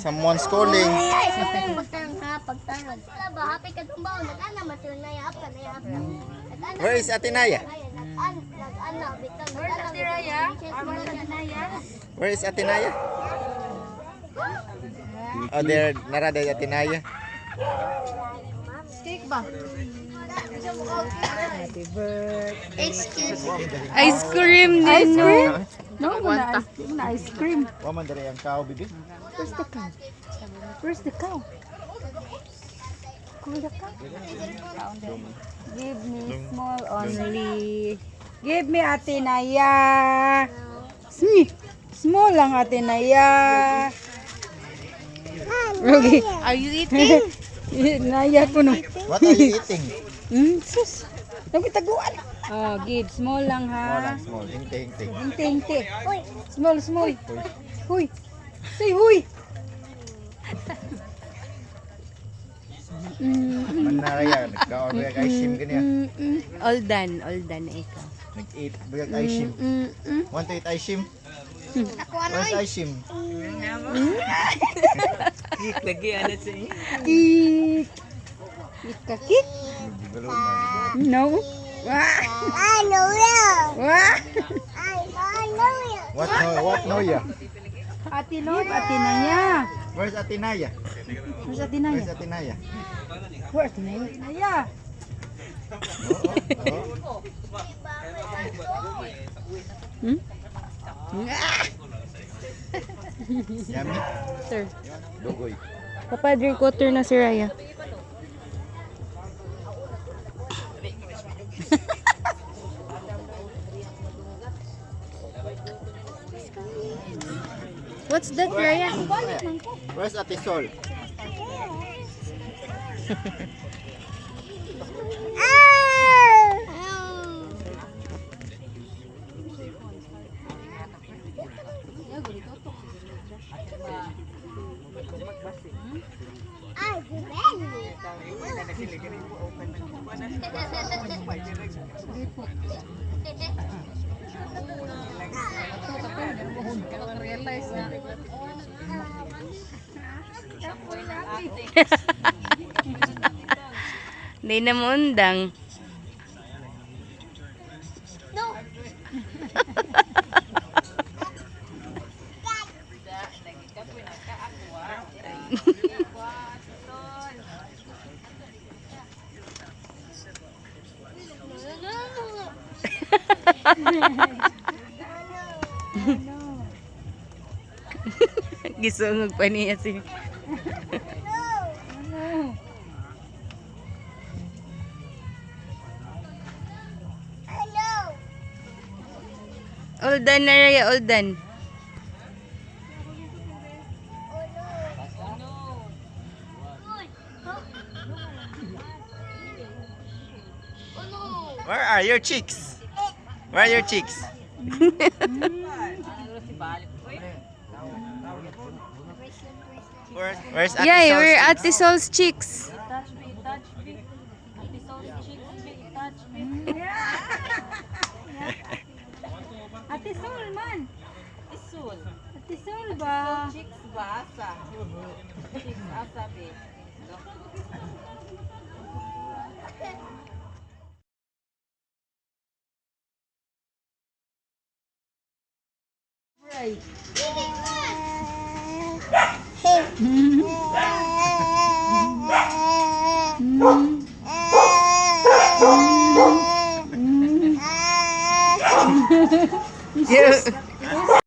Someone's calling. Where is Atenaya? Where is Atenaya? Oh, there, narada Atenaya. Cake ba? Happy birthday. Excuse me. Ice cream din. Ice cream? No, Muna ice cream. Waman dari ang kao, bibi. Where's the cow? Where's the cow? Where's the cow? Give me small only. Give me Ate Naya. Small lang Ate Naya. Okay. Are you eating? Naya ko no. What are you eating? Sus. Nagitaguan. Oh, give small lang ha. Small, hingte. Hinte. Small. Huy. Say huy. Manaraya, nagka-order kay Shim ganyan. All done na ikaw. Nag-eat, bigag ay Shim. Want to eat ay Shim? Where's ay Shim? Kik lagi anak siya. Eat. Eat ka kik? No. Wah. I know you. Wah. I know you. What no ya? Ate Lord, Ate Naya. Where's Atenaya? Where's Ate Naya? Where's Atenaya? Where's Ate Naya? Naya. Yummy? Sir. Dugoy. Papa, drink water na si Raya. What's that, Raya? Where's Ate Sol? Hindi na mo undang. Gisungog pa niya si. All done na Raya, all done. Where are your chicks? Where are your chicks? Where's Ate Yay, Sol's we're chicks? Ate Sol's chicks. Ate Sol man. Ate Sol ba? Chicks ba asa? Chicks asa be. Right. Yeah.